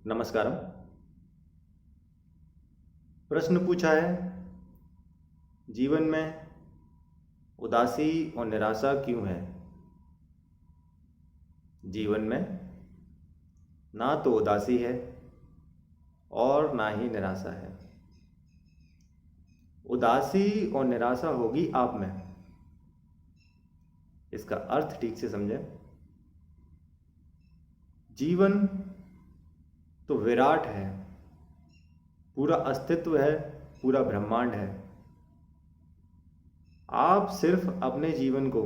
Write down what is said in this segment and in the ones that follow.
नमस्कारम। प्रश्न पूछा है, जीवन में उदासी और निराशा क्यों है? जीवन में ना तो उदासी है और ना ही निराशा है। उदासी और निराशा होगी आप में। इसका अर्थ ठीक से समझें। जीवन तो विराट है, पूरा अस्तित्व है, पूरा ब्रह्मांड है। आप सिर्फ अपने जीवन को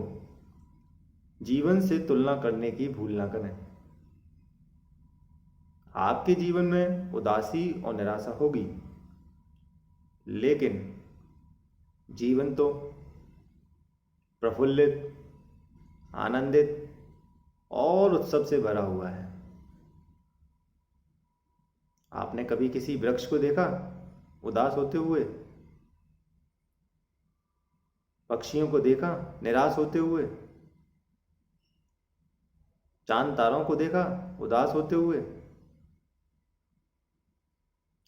जीवन से तुलना करने की भूल ना करें। आपके जीवन में उदासी और निराशा होगी, लेकिन जीवन तो प्रफुल्लित, आनंदित और उत्सव से भरा हुआ है। आपने कभी किसी वृक्ष को देखा उदास होते हुए? पक्षियों को देखा निराश होते हुए? चांद तारों को देखा उदास होते हुए?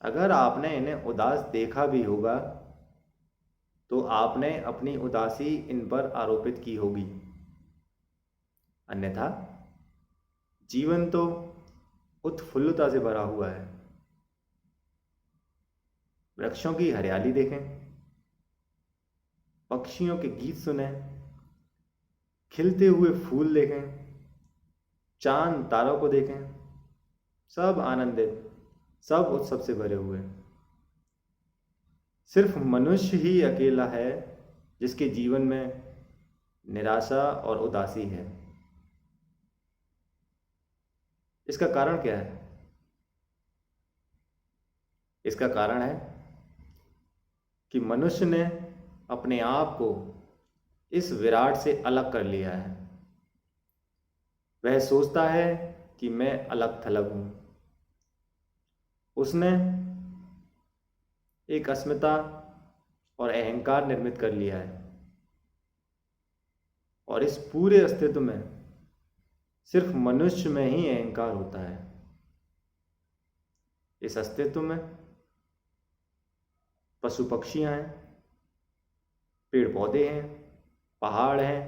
अगर आपने इन्हें उदास देखा भी होगा तो आपने अपनी उदासी इन पर आरोपित की होगी। अन्यथा जीवन तो उत्फुल्लता से भरा हुआ है। वृक्षों की हरियाली देखें, पक्षियों के गीत सुनें, खिलते हुए फूल देखें, चांद तारों को देखें, सब आनंदित, सब उत्सव से भरे हुए। सिर्फ मनुष्य ही अकेला है जिसके जीवन में निराशा और उदासी है। इसका कारण क्या है? इसका कारण है कि मनुष्य ने अपने आप को इस विराट से अलग कर लिया है। वह सोचता है कि मैं अलग थलग हूं। उसने एक अस्मिता और अहंकार निर्मित कर लिया है, और इस पूरे अस्तित्व में सिर्फ मनुष्य में ही अहंकार होता है। इस अस्तित्व में पशु पक्षियां हैं, पेड़ पौधे हैं, पहाड़ हैं,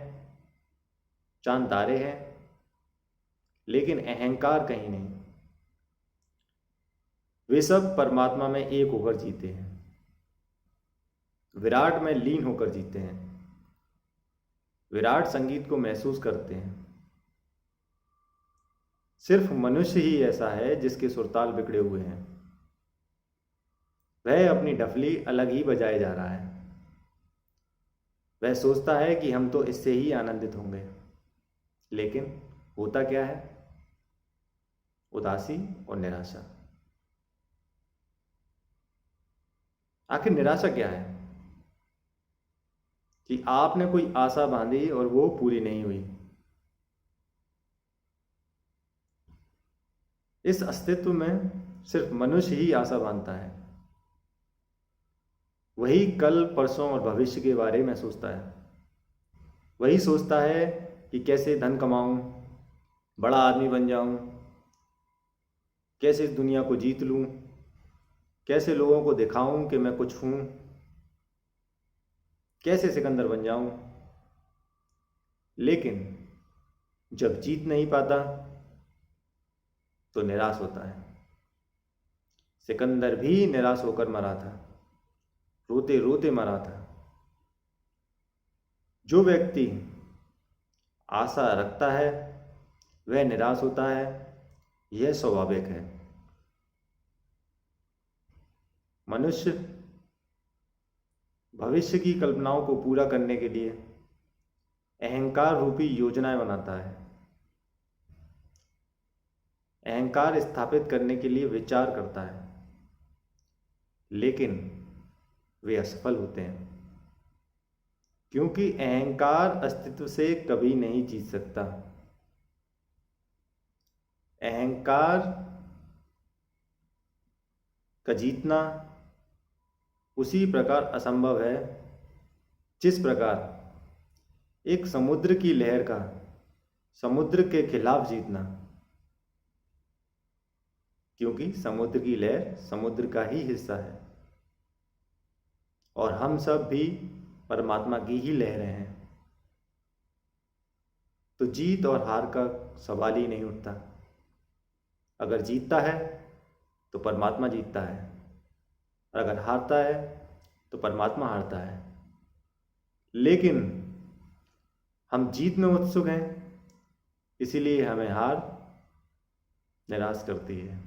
चांद तारे हैं, लेकिन अहंकार कहीं नहीं। वे सब परमात्मा में एक होकर जीते हैं, विराट में लीन होकर जीते हैं, विराट संगीत को महसूस करते हैं। सिर्फ मनुष्य ही ऐसा है जिसके सुरताल बिगड़े हुए हैं। वह अपनी डफली अलग ही बजाए जा रहा है। वह सोचता है कि हम तो इससे ही आनंदित होंगे, लेकिन होता क्या है? उदासी और निराशा। आखिर निराशा क्या है? कि आपने कोई आशा बांधी और वो पूरी नहीं हुई। इस अस्तित्व में सिर्फ मनुष्य ही आशा बांधता है। वही कल, परसों और भविष्य के बारे में सोचता है। वही सोचता है कि कैसे धन कमाऊं, बड़ा आदमी बन जाऊं, कैसे इस दुनिया को जीत लूं, कैसे लोगों को दिखाऊं कि मैं कुछ हूं, कैसे सिकंदर बन जाऊं। लेकिन जब जीत नहीं पाता तो निराश होता है। सिकंदर भी निराश होकर मरा था, रोते रोते मरा था। जो व्यक्ति आशा रखता है वह निराश होता है, यह स्वाभाविक है। मनुष्य भविष्य की कल्पनाओं को पूरा करने के लिए अहंकार रूपी योजनाएं बनाता है। अहंकार स्थापित करने के लिए विचार करता है, लेकिन वे असफल होते हैं, क्योंकि अहंकार अस्तित्व से कभी नहीं जीत सकता। अहंकार का जीतना उसी प्रकार असंभव है जिस प्रकार एक समुद्र की लहर का समुद्र के खिलाफ जीतना क्योंकि समुद्र की लहर समुद्र का ही हिस्सा है और हम सब भी परमात्मा की ही लहरें हैं। तो जीत और हार का सवाल ही नहीं उठता। अगर जीतता है तो परमात्मा जीतता है और अगर हारता है तो परमात्मा हारता है। लेकिन हम जीत में उत्सुक हैं, इसीलिए हमें हार निराश करती है।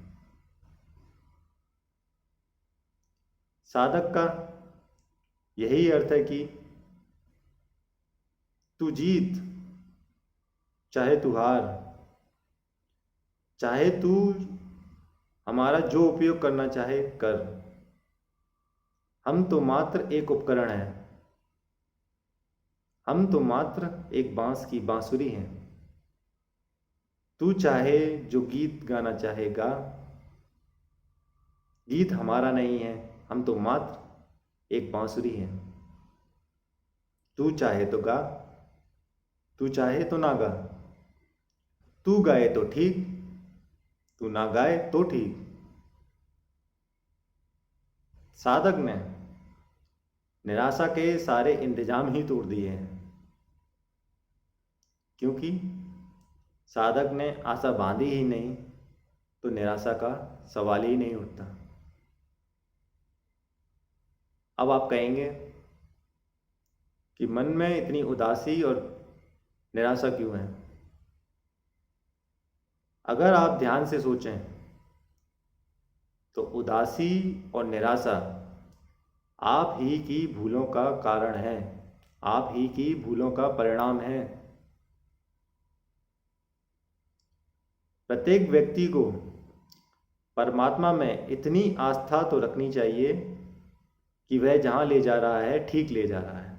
साधक का यही अर्थ है कि तू जीत, चाहे तू हार, चाहे तू हमारा जो उपयोग करना चाहे कर। हम तो मात्र एक उपकरण हैं, हम तो मात्र एक बांस की बांसुरी हैं। तू चाहे जो गीत गाना चाहे गा, गीत हमारा नहीं है, हम तो मात्र एक बांसुरी हैं। तू चाहे तो गा, तू चाहे तो ना गा, तू गाए तो ठीक, तू ना गाए तो ठीक। साधक ने निराशा के सारे इंतजाम ही तोड़ दिए हैं, क्योंकि साधक ने आशा बांधी ही नहीं तो निराशा का सवाल ही नहीं उठता। अब आप कहेंगे कि मन में इतनी उदासी और निराशा क्यों है? अगर आप ध्यान से सोचें तो उदासी और निराशा आप ही की भूलों का कारण है, आप ही की भूलों का परिणाम है। प्रत्येक व्यक्ति को परमात्मा में इतनी आस्था तो रखनी चाहिए कि वह जहां ले जा रहा है ठीक ले जा रहा है।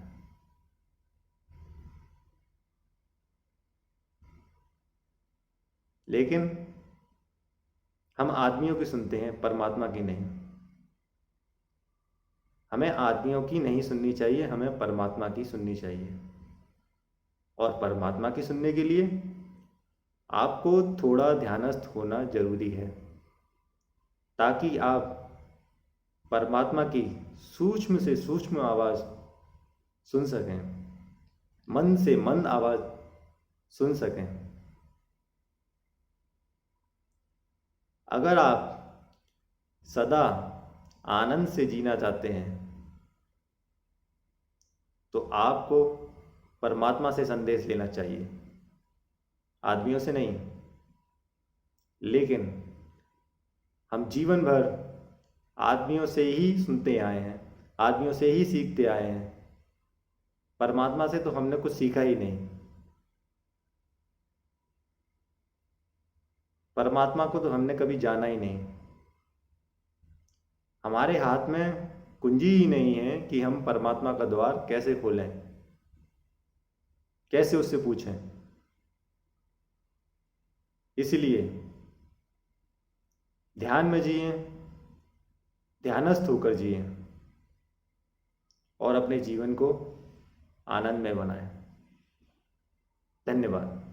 लेकिन हम आदमियों की सुनते हैं, परमात्मा की नहीं। हमें आदमियों की नहीं सुननी चाहिए, हमें परमात्मा की सुननी चाहिए। और परमात्मा की सुनने के लिए आपको थोड़ा ध्यानस्थ होना जरूरी है, ताकि आप परमात्मा की सूक्ष्म से सूक्ष्म आवाज़ सुन सकें, मन से मंद आवाज़ सुन सकें। अगर आप सदा आनंद से जीना चाहते हैं तो आपको परमात्मा से संदेश लेना चाहिए, आदमियों से नहीं। लेकिन हम जीवन भर आदमियों से ही सुनते आए हैं, आदमियों से ही सीखते आए हैं। परमात्मा से तो हमने कुछ सीखा ही नहीं। परमात्मा को तो हमने कभी जाना ही नहीं। हमारे हाथ में कुंजी ही नहीं है कि हम परमात्मा का द्वार कैसे खोलें, कैसे उससे पूछें। इसलिए ध्यान में जिए, ध्यानस्थ होकर जिए और अपने जीवन को आनंद में बनाएं। धन्यवाद।